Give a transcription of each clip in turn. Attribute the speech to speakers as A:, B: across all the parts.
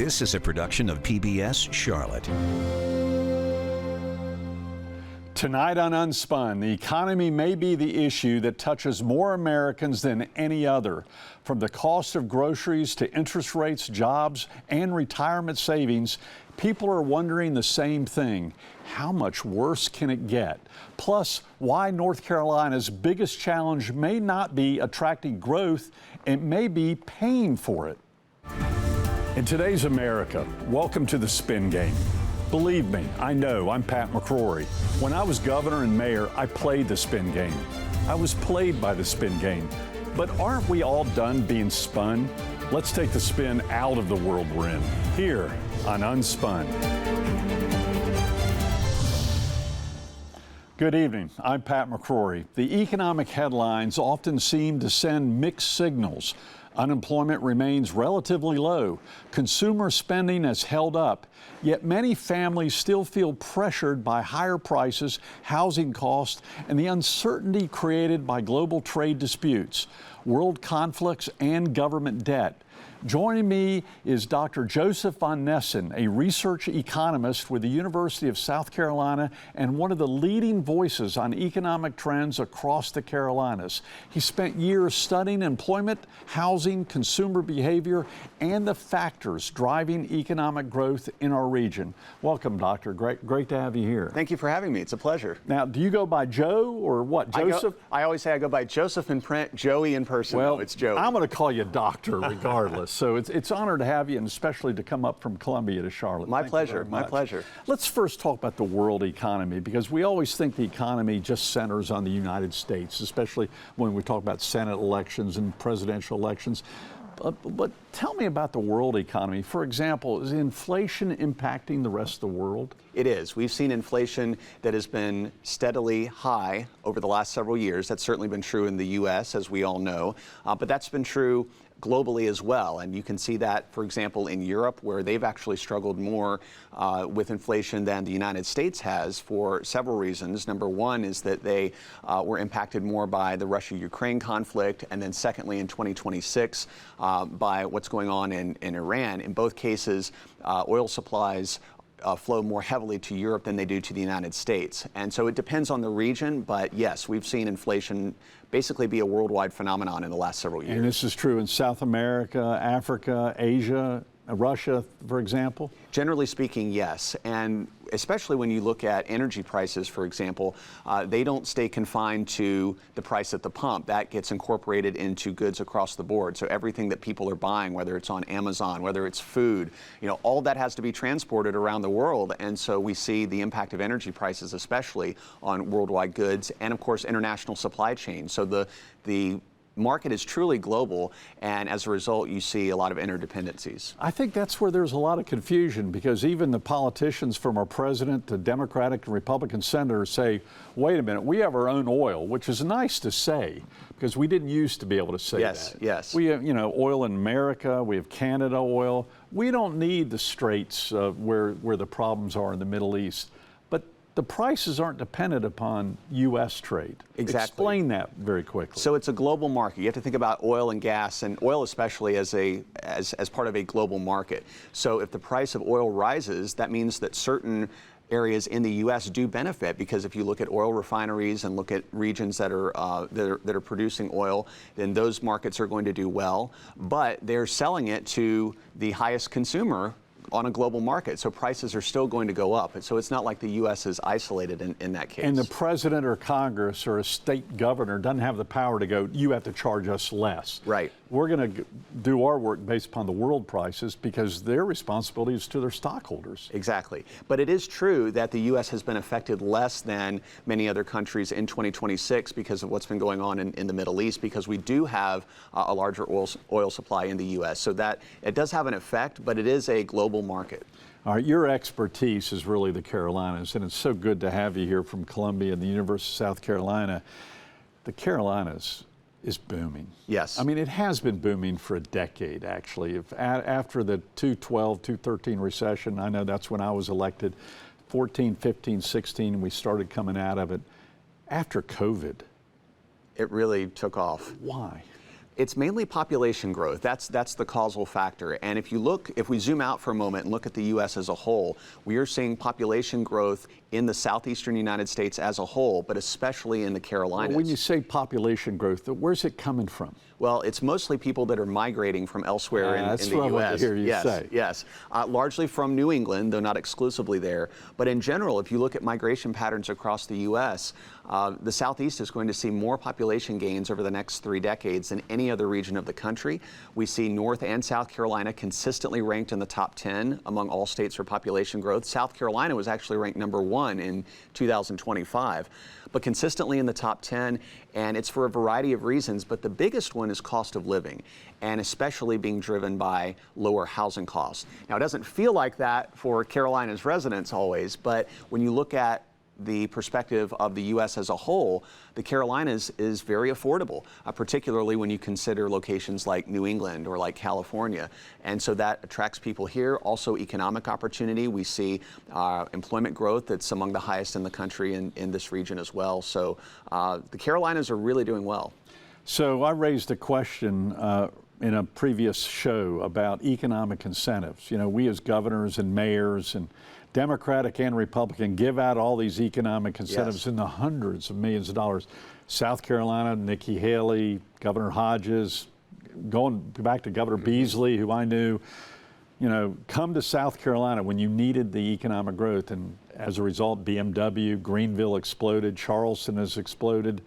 A: This is a production of PBS Charlotte.
B: Tonight on Unspun, the economy may be the issue that touches more Americans than any other. From the cost of groceries to interest rates, jobs, and retirement savings, people are wondering the same thing. How much worse can it get? Plus, why North Carolina's biggest challenge may not be attracting growth, it may be paying for it. In today's America, welcome to the spin game. Believe me, I know, I'm Pat McCrory. When I was governor and mayor, I played the spin game. I was played by the spin game. But aren't we all done being spun? Let's take the spin out of the world we're in, here on Unspun. Good evening, I'm Pat McCrory. The economic headlines often seem to send mixed signals. Unemployment remains relatively low. Consumer spending has held up, yet many families still feel pressured by higher prices, housing costs, and the uncertainty created by global trade disputes, world conflicts, and government debt. Joining me is Dr. Joseph von Nessen, a research economist with the University of South Carolina and one of the leading voices on economic trends across the Carolinas. He spent years studying employment, housing, consumer behavior, and the factors driving economic growth in our region. Welcome, Doctor. Great to have you here.
C: Thank you for having me. It's a pleasure.
B: Now, do you go by Joe or what? Joseph?
C: I always say I go by Joseph in print, Joey in person.
B: Well,
C: no, it's Joey.
B: I'm going to call you Doctor regardless. So it's an honor to have you, and especially to come up from Columbia to Charlotte.
C: My pleasure. My pleasure.
B: Let's first talk about the world economy, because we always think the economy just centers on the United States, especially when we talk about Senate elections and presidential elections. But tell me about the world economy. For example, is inflation impacting the rest of the world?
C: It is. We've seen inflation that has been steadily high over the last several years. That's certainly been true in the U.S., as we all know, but that's been true globally as well. And you can see that, for example, in Europe, where they've actually struggled more with inflation than the United States has for several reasons. Number one is that they were impacted more by the Russia-Ukraine conflict, and then secondly, in 2026, by what's going on in Iran. In both cases, oil supplies flow more heavily to Europe than they do to the United States. And so it depends on the region, but yes, we've seen inflation basically be a worldwide phenomenon in the last several years.
B: And this is true in South America, Africa, Asia, Russia, for example?
C: Generally speaking, yes. And especially when you look at energy prices, for example, they don't stay confined to the price at the pump. That gets incorporated into goods across the board. So everything that people are buying, whether it's on Amazon, whether it's food, all that has to be transported around the world. And so we see the impact of energy prices, especially on worldwide goods and, of course, international supply chains. So the market is truly global, and as a result, you see a lot of interdependencies.
B: I think that's where there's a lot of confusion, because even the politicians, from our president to Democratic and Republican senators, say, wait a minute, we have our own oil, which is nice to say, because we didn't used to be able to say that.
C: Yes.
B: We have, oil in America, we have Canada oil. We don't need the straits where the problems are in the Middle East. The prices aren't dependent upon U.S. trade.
C: Exactly.
B: Explain that very quickly.
C: So it's a global market. You have to think about oil and gas, and oil especially as part of a global market. So if the price of oil rises, that means that certain areas in the U.S. do benefit, because if you look at oil refineries and look at regions that are producing oil, then those markets are going to do well. But they're selling it to the highest consumer on a global market, so prices are still going to go up. And so it's not like the U.S. is isolated in that case.
B: And the president or Congress or a state governor doesn't have the power to go, you have to charge us less.
C: Right.
B: We're going to do our work based upon the world prices, because their responsibility is to their stockholders.
C: Exactly. But it is true that the U.S. has been affected less than many other countries in 2026 because of what's been going on in the Middle East, because we do have a larger oil supply in the U.S. So that it does have an effect, but it is a global market.
B: All right, your expertise is really the Carolinas, and it's so good to have you here from Columbia and the University of South Carolina. The Carolinas is booming.
C: Yes.
B: I mean, it has been booming for a decade, actually. After the 2012, 2013 recession, I know that's when I was elected, 14, 15, 16, we started coming out of it. After COVID,
C: it really took off.
B: Why?
C: It's mainly population growth. That's the causal factor. And if we zoom out for a moment and look at the U.S. as a whole, we are seeing population growth in the southeastern United States as a whole, but especially in the Carolinas.
B: Well, when you say population growth, where's it coming from?
C: Well, it's mostly people that are migrating from elsewhere in the U.S.
B: That's what I want to hear you say.
C: Yes, largely from New England, though not exclusively there. But in general, if you look at migration patterns across the U.S., the Southeast is going to see more population gains over the next 3 decades than any other region of the country. We see North and South Carolina consistently ranked in the top 10 among all states for population growth. South Carolina was actually ranked number 1 in 2025. But consistently in the top 10, and it's for a variety of reasons, but the biggest one is cost of living, and especially being driven by lower housing costs. Now, it doesn't feel like that for Carolina's residents always, but when you look at the perspective of the U.S. as a whole, the Carolinas is very affordable, particularly when you consider locations like New England or like California. And so that attracts people here. Also economic opportunity. We see employment growth that's among the highest in the country in this region as well. So the Carolinas are really doing well.
B: So I raised a question in a previous show about economic incentives. You know, we as governors and mayors and Democratic and Republican give out all these economic incentives in the hundreds of millions of dollars. South Carolina, Nikki Haley, Governor Hodges, going back to Governor Beasley, who I knew, you know, come to South Carolina when you needed the economic growth. And as a result, BMW, Greenville exploded, Charleston has exploded.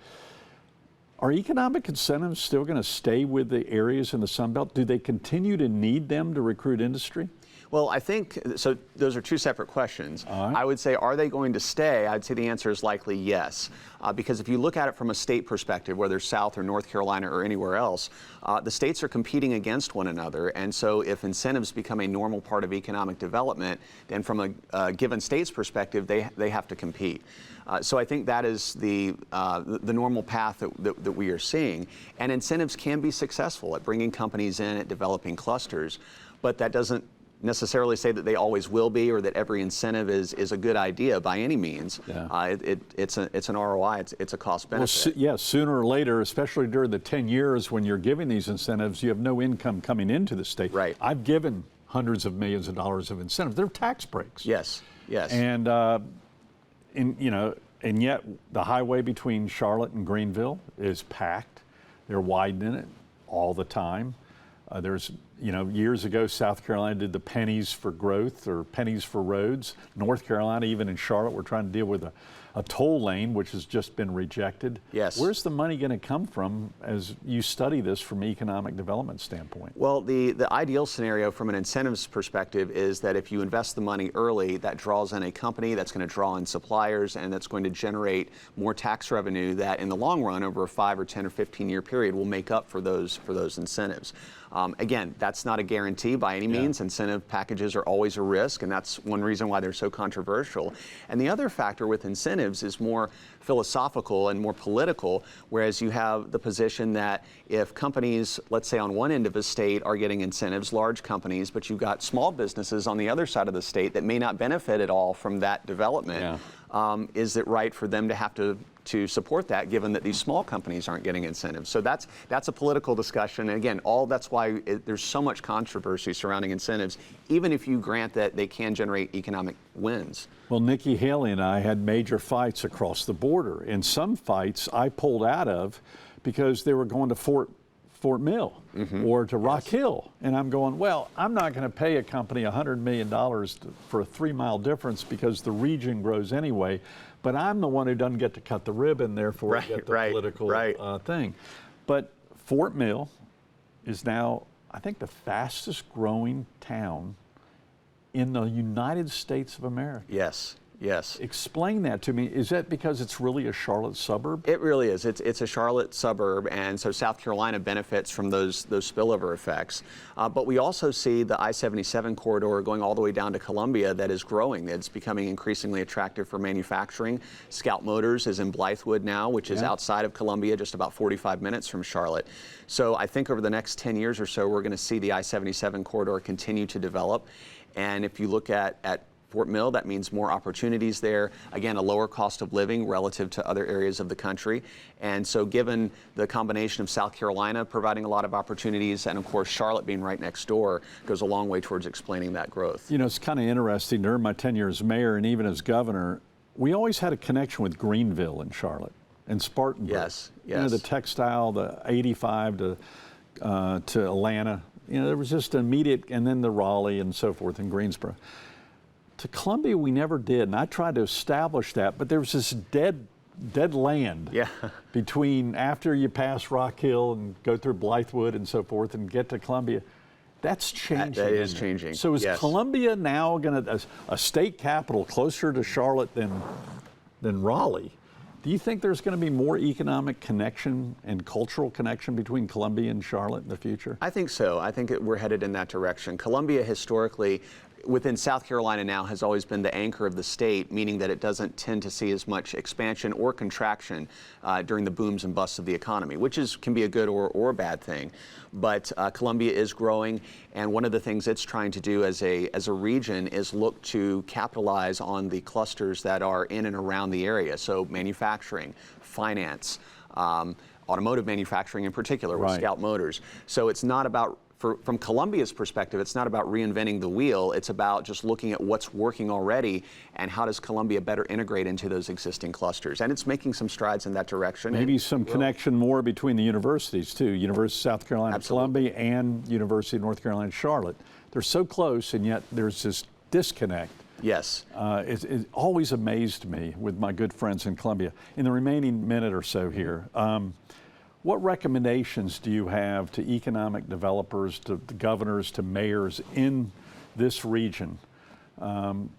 B: Are economic incentives still going to stay with the areas in the Sun Belt? Do they continue to need them to recruit industry?
C: Well, I think, so those are two separate questions.
B: All right.
C: I would say, are they going to stay? I'd say the answer is likely yes. Because if you look at it from a state perspective, whether South or North Carolina or anywhere else, the states are competing against one another. And so if incentives become a normal part of economic development, then from a given state's perspective, they have to compete. So I think that is the normal path that we are seeing. And incentives can be successful at bringing companies in, at developing clusters, but that doesn't necessarily say that they always will be, or that every incentive is a good idea by any means. Yeah. It's an ROI, it's a cost benefit.
B: Well, sooner or later, especially during the 10 years when you're giving these incentives, you have no income coming into the state.
C: Right.
B: I've given hundreds of millions of dollars of incentives. They're tax breaks.
C: Yes, yes.
B: And, and yet the highway between Charlotte and Greenville is packed. They're widening it all the time. There's, years ago, South Carolina did the pennies for growth or pennies for roads. North Carolina, even in Charlotte, we're trying to deal with a toll lane, which has just been rejected.
C: Yes.
B: Where's the money going to come from as you study this from an economic development standpoint?
C: Well, the ideal scenario from an incentives perspective is that if you invest the money early, that draws in a company, that's going to draw in suppliers, and that's going to generate more tax revenue that in the long run, over a 5 or 10 or 15-year period, will make up for those incentives. Again, that's not a guarantee by any means. Incentive packages are always a risk, and that's one reason why they're so controversial. And the other factor with incentives is more philosophical and more political, whereas you have the position that if companies, let's say on one end of a state, are getting incentives, large companies, but you've got small businesses on the other side of the state that may not benefit at all from that development, is it right for them to have to support that, given that these small companies aren't getting incentives? So that's a political discussion. And again, that's why there's so much controversy surrounding incentives, even if you grant that they can generate economic wins.
B: Well, Nikki Haley and I had major fights across the border. And some fights I pulled out of because they were going to Fort Mill or to Rock Hill. And I'm going, well, I'm not going to pay a company $100 million for a 3-mile difference because the region grows anyway. But I'm the one who doesn't get to cut the ribbon, therefore get the political thing. But Fort Mill is now, I think, the fastest growing town in the United States of America.
C: Yes. Yes.
B: Explain that to me. Is that because it's really a Charlotte suburb?
C: It really is. It's a Charlotte suburb, and so South Carolina benefits from those spillover effects. But we also see the I-77 corridor going all the way down to Columbia that is growing. It's becoming increasingly attractive for manufacturing. Scout Motors is in Blythewood now, which is outside of Columbia, just about 45 minutes from Charlotte. So I think over the next 10 years or so, we're going to see the I-77 corridor continue to develop. And if you look at Fort Mill. That means more opportunities there. Again, a lower cost of living relative to other areas of the country. And so given the combination of South Carolina providing a lot of opportunities and of course Charlotte being right next door goes a long way towards explaining that growth.
B: You know, it's kind of interesting. During my tenure as mayor and even as governor, we always had a connection with Greenville in Charlotte and Spartanburg.
C: Yes, yes.
B: You know, the textile, the 85 to Atlanta. You know, there was just an immediate, and then the Raleigh and so forth in Greensboro. To Columbia, we never did, and I tried to establish that, but there was this dead land between after you pass Rock Hill and go through Blythewood and so forth and get to Columbia. That's changing.
C: That is changing.
B: So is Columbia now going to, a state capital closer to Charlotte than Raleigh? Do you think there's going to be more economic connection and cultural connection between Columbia and Charlotte in the future?
C: I think so. I think we're headed in that direction. Columbia historically, within South Carolina now, has always been the anchor of the state, meaning that it doesn't tend to see as much expansion or contraction during the booms and busts of the economy, which can be a good or a bad thing. But Columbia is growing, and one of the things it's trying to do as a region is look to capitalize on the clusters that are in and around the area. So manufacturing, finance, automotive manufacturing in particular with Scout Motors. So it's not about, from Columbia's perspective, it's not about reinventing the wheel. It's about just looking at what's working already and how does Columbia better integrate into those existing clusters. And it's making some strides in that direction.
B: Maybe some connection more between the universities too. University of South Carolina, Columbia, and University of North Carolina, Charlotte. They're so close, and yet there's this disconnect.
C: Yes.
B: It always amazed me with my good friends in Columbia. In the remaining minute or so here, what recommendations do you have to economic developers, to the governors, to mayors in this region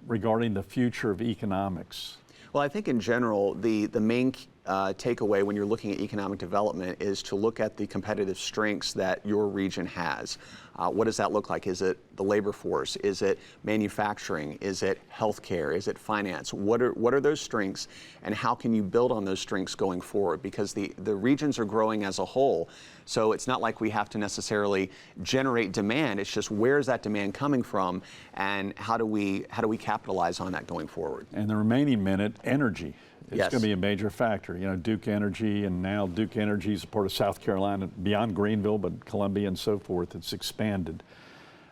B: regarding the future of economics?
C: Well, I think in general, the main takeaway when you're looking at economic development is to look at the competitive strengths that your region has. What does that look like? Is it the labor force? Is it manufacturing? Is it healthcare? Is it finance? What are those strengths, and how can you build on those strengths going forward? Because the regions are growing as a whole, so it's not like we have to necessarily generate demand. It's just where is that demand coming from, and how do we capitalize on that going forward?
B: And the remaining minute, energy. It's
C: Yes.
B: going to be a major factor. You know, Duke Energy, and now Duke Energy is a part of South Carolina, beyond Greenville, but Columbia and so forth. It's expanded.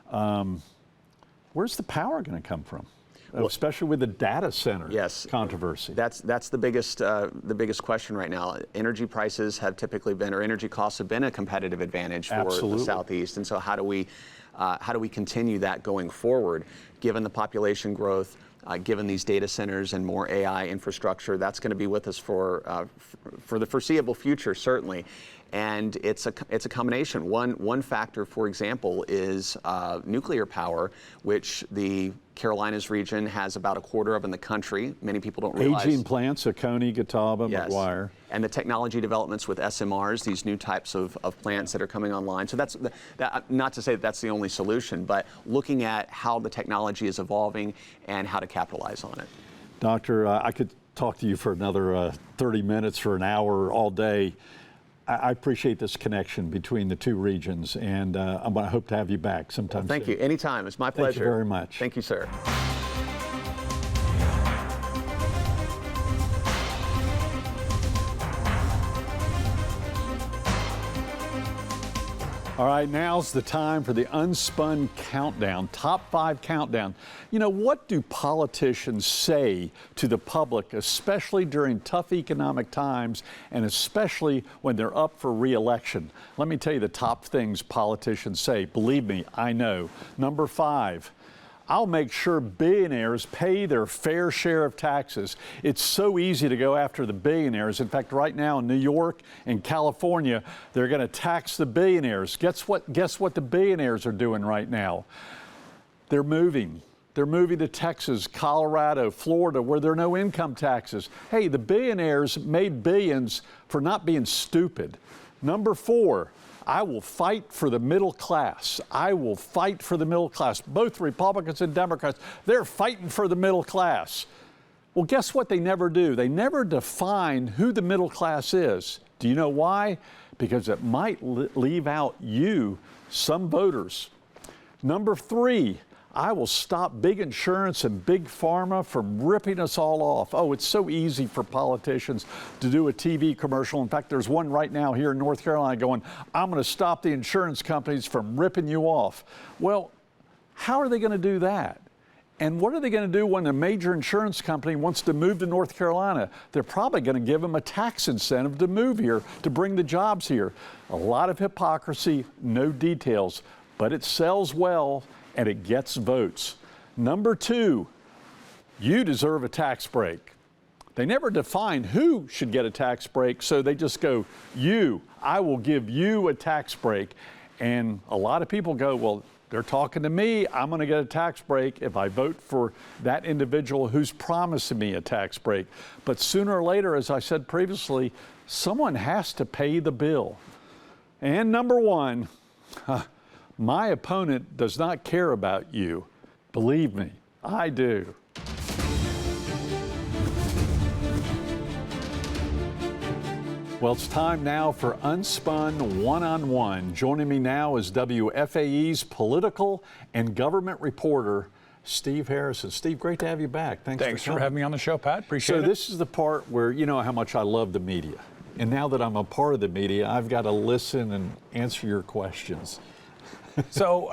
B: Where's the power going to come from? Well, especially with the data center controversy.
C: That's the biggest question right now. Energy prices have typically been, or energy costs have been, a competitive advantage for the Southeast. And so how do we continue that going forward, given the population growth? Given these data centers and more AI infrastructure, that's going to be with us for the foreseeable future, certainly. And it's a combination. One factor, for example, is nuclear power, which the Carolinas region has about a quarter of in the country. Many people don't realize.
B: Aging plants, Oconee, Catawba, McGuire.
C: And the technology developments with SMRs, these new types of plants that are coming online. So that's not to say that that's the only solution, but looking at how the technology is evolving and how to capitalize on it.
B: Doctor, I could talk to you for another 30 minutes or an hour all day. I appreciate this connection between the two regions, and I hope to have you back sometime soon.
C: Thank you. Anytime. It's my pleasure.
B: Thank you very much.
C: Thank you, sir.
B: All right, now's the time for the Unspun Countdown, Top 5 Countdown. You know, what do politicians say to the public, especially during tough economic times and especially when they're up for re-election? Let me tell you the top things politicians say. Believe me, I know. Number 5. I'll make sure billionaires pay their fair share of taxes. It's so easy to go after the billionaires. In fact, right now in New York and California, they're going to tax the billionaires. Guess what the billionaires are doing right now? They're moving. They're moving to Texas, Colorado, Florida, where there are no income taxes. Hey, the billionaires made billions for not being stupid. Number 4. I will fight for the middle class. I will fight for the middle class. Both Republicans and Democrats, they're fighting for the middle class. Well, guess what they never do? They never define who the middle class is. Do you know why? Because it might leave out you, some voters. Number 3, I will stop big insurance and big pharma from ripping us all off. Oh, it's so easy for politicians to do a TV commercial. In fact, there's one right now here in North Carolina going, I'm going to stop the insurance companies from ripping you off. Well, how are they going to do that? And what are they going to do when a major insurance company wants to move to North Carolina? They're probably going to give them a tax incentive to move here, to bring the jobs here. A lot of hypocrisy, no details, but it sells well and it gets votes. Number two, you deserve a tax break. They never define who should get a tax break, so they just go, you, I will give you a tax break. And a lot of people go, well, they're talking to me, I'm going to get a tax break if I vote for that individual who's promising me a tax break. But sooner or later, as I said previously, someone has to pay the bill. And number one, my opponent does not care about you. Believe me, I do. Well, it's time now for Unspun One-on-One. Joining me now is WFAE's political and government reporter, Steve Harrison. Steve, great to have you back.
D: Thanks for having me on the show, Pat. Appreciate it.
B: So this is the part where you know how much I love the media. And now that I'm a part of the media, I've got to listen and answer your questions.
D: So,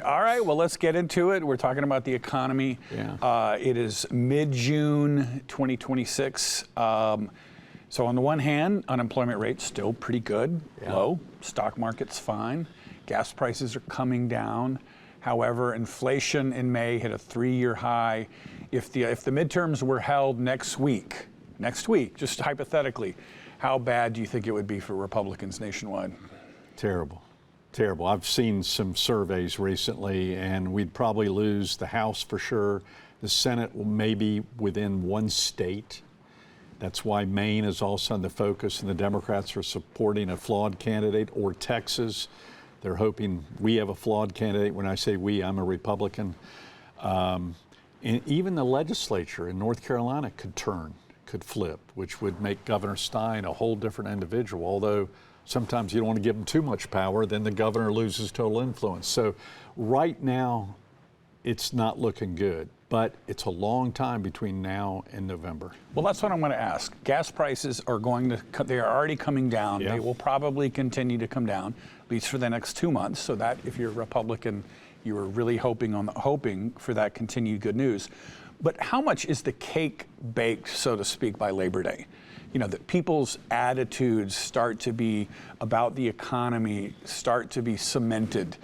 D: all right, well, let's get into it. We're talking about the economy.
B: Yeah.
D: It is mid-June 2026. So on the one hand, unemployment rate's still pretty good, low. Stock market's fine. Gas prices are coming down. However, inflation in May hit a 3-year high. If the midterms were held next week, just hypothetically, how bad do you think it would be for Republicans nationwide?
B: Terrible. Terrible. I've seen some surveys recently, and we'd probably lose the House for sure. The Senate will maybe within one state. That's why Maine is also on the focus, and the Democrats are supporting a flawed candidate, or Texas. They're hoping we have a flawed candidate. When I say we, I'm a Republican. And even the legislature in North Carolina could flip, which would make Governor Stein a whole different individual, although sometimes you don't want to give him too much power, then the governor loses total influence. So right now, it's not looking good, but it's a long time between now and November.
D: Well, that's what I'm going to ask. Gas prices are they are already coming down.
B: Yeah.
D: They will probably continue to come down, at least for the next 2 months, so that if you're a Republican, you are really hoping for that continued good news. But how much is the cake baked, so to speak, by Labor Day? You know, that people's attitudes start to be about the economy, start to be cemented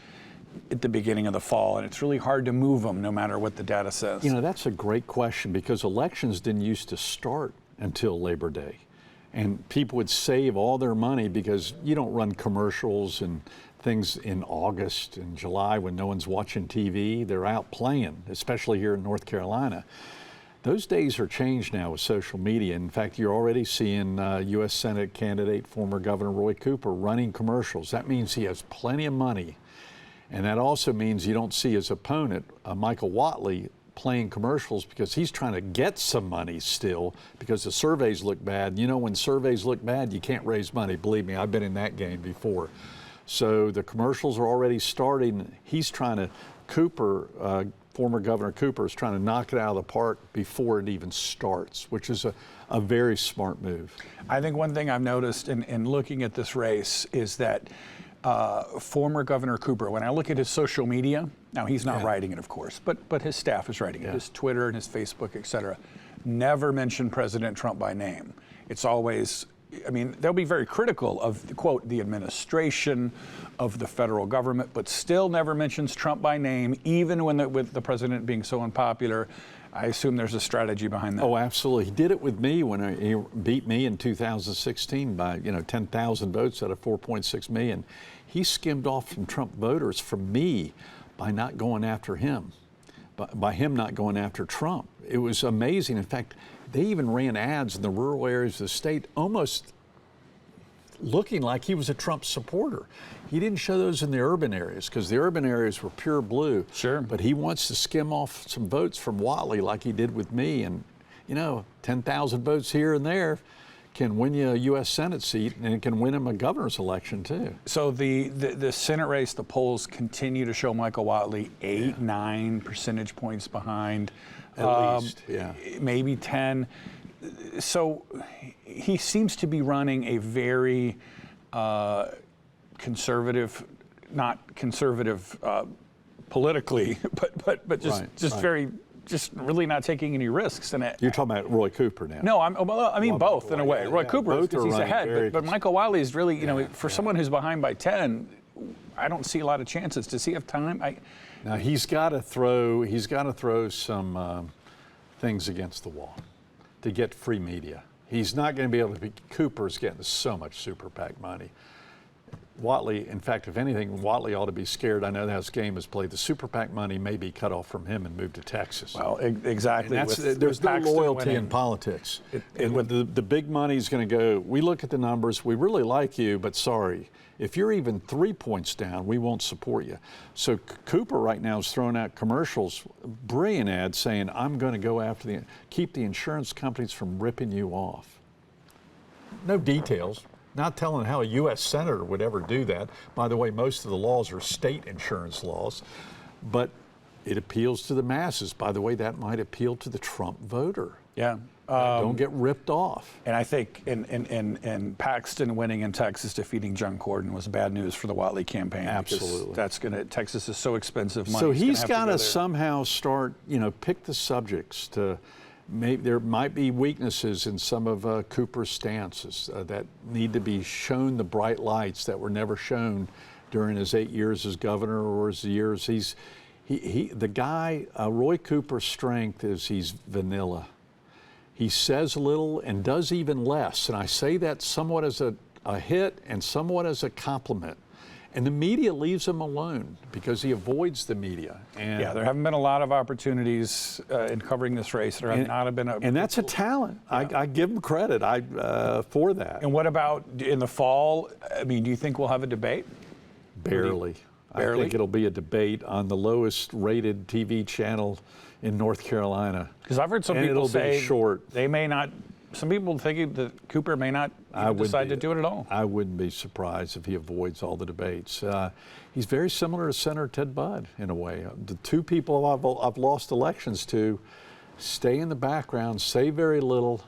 D: at the beginning of the fall, and it's really hard to move them no matter what the data says.
B: You know, that's a great question, because elections didn't used to start until Labor Day. And people would save all their money because you don't run commercials and things in August and July when no one's watching TV. They're out playing, especially here in North Carolina. Those days are changed now with social media. In fact, you're already seeing U.S. Senate candidate, former Governor Roy Cooper, running commercials. That means he has plenty of money. And that also means you don't see his opponent, Michael Whatley, playing commercials because he's trying to get some money still because the surveys look bad. You know, when surveys look bad, you can't raise money. Believe me, I've been in that game before. So the commercials are already starting. He's trying to, former Governor Cooper is trying to knock it out of the park before it even starts, which is a very smart move.
D: I think one thing I've noticed in looking at this race is that former Governor Cooper, when I look at his social media, now he's not writing it, of course, but his staff is writing it, his Twitter and his Facebook, et cetera, never mention President Trump by name. It's always, I mean, they'll be very critical of, quote, the administration of the federal government, but still never mentions Trump by name, even when with the president being so unpopular. I assume there's a strategy behind that.
B: Oh, absolutely. He did it with me when he beat me in 2016 by 10,000 votes out of 4.6 million. He skimmed off from Trump voters from me by not going after him, by him not going after Trump. It was amazing. In fact, they even ran ads in the rural areas of the state almost looking like he was a Trump supporter. He didn't show those in the urban areas because the urban areas were pure blue.
D: Sure. But
B: he wants to skim off some votes from Whatley like he did with me. And, 10,000 votes here and there can win you a U.S. Senate seat, and it can win him a governor's election, too.
D: So the Senate race, the polls continue to show Michael Whatley 8-9 percentage points behind.
B: At least, yeah.
D: Maybe 10. So he seems to be running a very conservative, not conservative politically, but just very, just really not taking any risks in it.
B: You're talking about Roy Cooper now.
D: No, I mean both in a way. Roy Cooper, because he's ahead, but Michael Whatley is really, for someone who's behind by 10, I don't see a lot of chances. Does he have time?
B: Now he's got to throw some things against the wall to get free media. He's not going to be able to. Cooper's getting so much super PAC money. Whatley, in fact, if anything, Whatley ought to be scared. I know how this game is played. The super PAC money may be cut off from him and moved to Texas.
D: Well, exactly.
B: There's no loyalty in politics. With the big money is going to go, we look at the numbers, we really like you, but sorry, if you're even 3 points down, we won't support you. So Cooper right now is throwing out commercials, brilliant ads saying, I'm going to go after keep the insurance companies from ripping you off. No details. Not telling how a U.S. Senator would ever do that. By the way, most of the laws are state insurance laws, but it appeals to the masses. By the way, that might appeal to the Trump voter.
D: Yeah.
B: Don't get ripped off.
D: And I think in Paxton winning in Texas, defeating John Cornyn was bad news for the Whatley campaign.
B: Absolutely.
D: Texas is so expensive.
B: So he's got to somehow start, pick the subjects to. Maybe there might be weaknesses in some of Cooper's stances that need to be shown the bright lights that were never shown during his 8 years as governor or his years. The guy, Roy Cooper's strength is he's vanilla. He says little and does even less. And I say that somewhat as a hit and somewhat as a compliment. And the media leaves him alone because he avoids the media. And
D: yeah, there haven't been a lot of opportunities in covering this race. There have not been
B: and that's a talent. Yeah. I give him credit for that.
D: And what about in the fall? I mean, do you think we'll have a debate?
B: Barely. I think it'll be a debate on the lowest rated TV channel in North Carolina.
D: Because I've heard some people say they may not. Some people think that Cooper may not decide to do it at all.
B: I wouldn't be surprised if he avoids all the debates. He's very similar to Senator Ted Budd in a way. The two people I've lost elections to stay in the background, say very little,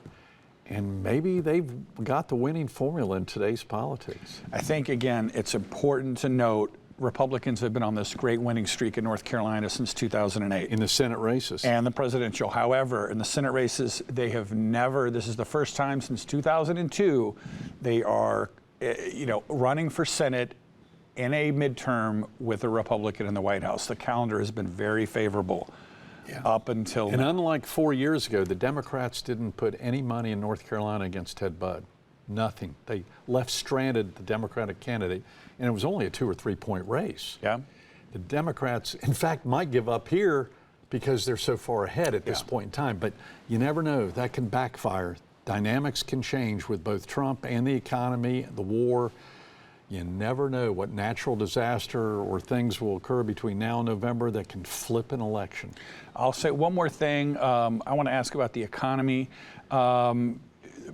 B: and maybe they've got the winning formula in today's politics.
D: I think, again, it's important to note Republicans have been on this great winning streak in North Carolina since 2008.
B: In the Senate races.
D: And the presidential. However, in the Senate races, they have never, this is the first time since 2002, they are, running for Senate in a midterm with a Republican in the White House. The calendar has been very favorable up until
B: now. And unlike 4 years ago, the Democrats didn't put any money in North Carolina against Ted Budd. Nothing. They left stranded the Democratic candidate, and it was only a 2 or 3 point race.
D: Yeah.
B: The Democrats, in fact, might give up here because they're so far ahead at this point in time, but you never know. That can backfire. Dynamics can change with both Trump and the economy, the war. You never know what natural disaster or things will occur between now and November that can flip an election.
D: I'll say one more thing. I want to ask about the economy.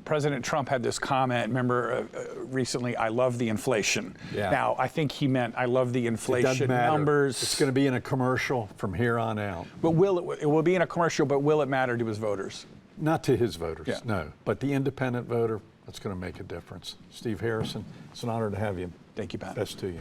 D: President Trump had this comment, remember, recently, I love the inflation.
B: Yeah.
D: Now, I think he meant I love the inflation numbers.
B: It's going to be in a commercial from here on out.
D: But it will be in a commercial, but will it matter to his voters?
B: Not to his voters, no. But the independent voter, that's going to make a difference. Steve Harrison, it's an honor to have you.
D: Thank you, Pat.
B: Best to you.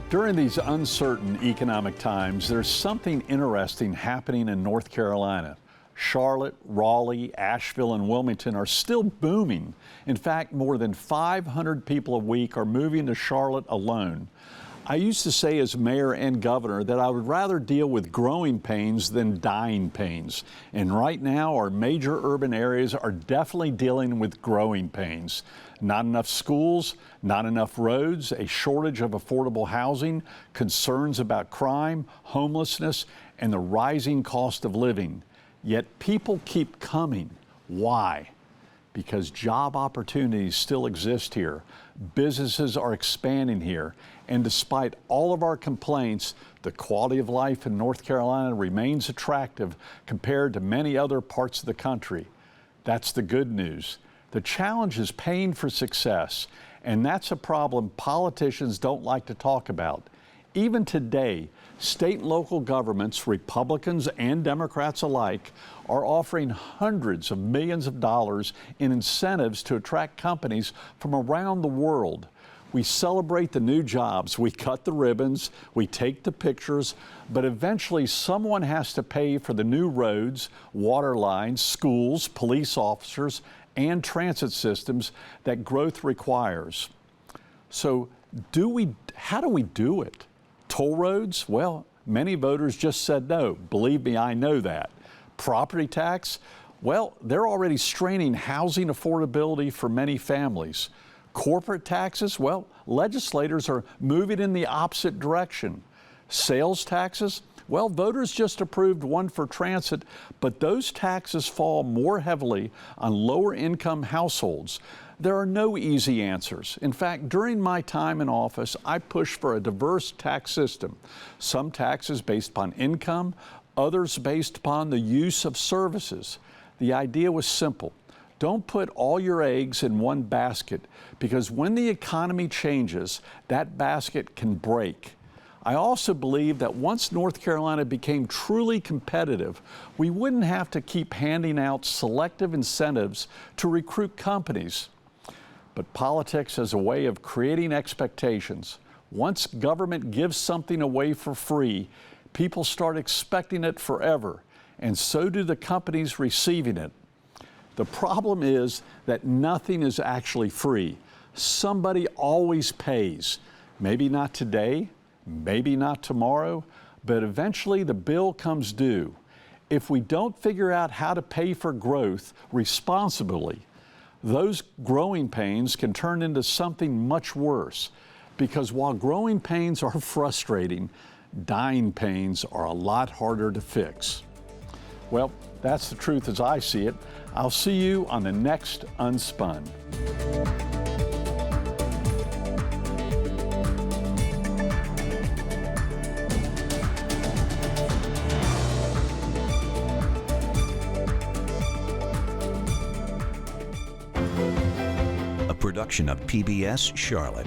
B: During these uncertain economic times, there's something interesting happening in North Carolina. Charlotte, Raleigh, Asheville, and Wilmington are still booming. In fact, more than 500 people a week are moving to Charlotte alone. I used to say as mayor and governor that I would rather deal with growing pains than dying pains. And right now, our major urban areas are definitely dealing with growing pains. Not enough schools, not enough roads, a shortage of affordable housing, concerns about crime, homelessness, and the rising cost of living. Yet people keep coming. Why? because job opportunities still exist here. Businesses are expanding here. And despite all of our complaints, the quality of life in North Carolina remains attractive compared to many other parts of the country. That's the good news. The challenge is paying for success, and that's a problem politicians don't like to talk about. Even today, state and local governments, Republicans and Democrats alike, are offering hundreds of millions of dollars in incentives to attract companies from around the world. We celebrate the new jobs, we cut the ribbons, we take the pictures, but eventually someone has to pay for the new roads, water lines, schools, police officers, and transit systems that growth requires. So how do we do it? Toll roads? Well, many voters just said no. Believe me, I know that. Property tax? Well, they're already straining housing affordability for many families. Corporate taxes? Well, legislators are moving in the opposite direction. Sales taxes? Well, voters just approved one for transit, but those taxes fall more heavily on lower income households. There are no easy answers. In fact, during my time in office, I pushed for a diverse tax system. Some taxes based upon income, others based upon the use of services. The idea was simple. Don't put all your eggs in one basket, because when the economy changes, that basket can break. I also believe that once North Carolina became truly competitive, we wouldn't have to keep handing out selective incentives to recruit companies. But politics has a way of creating expectations. Once government gives something away for free, people start expecting it forever, and so do the companies receiving it. The problem is that nothing is actually free. Somebody always pays. Maybe not today, maybe not tomorrow, but eventually the bill comes due. If we don't figure out how to pay for growth responsibly, those growing pains can turn into something much worse. Because while growing pains are frustrating, dying pains are a lot harder to fix. Well, that's the truth as I see it. I'll see you on the next Unspun.
A: A production of PBS Charlotte.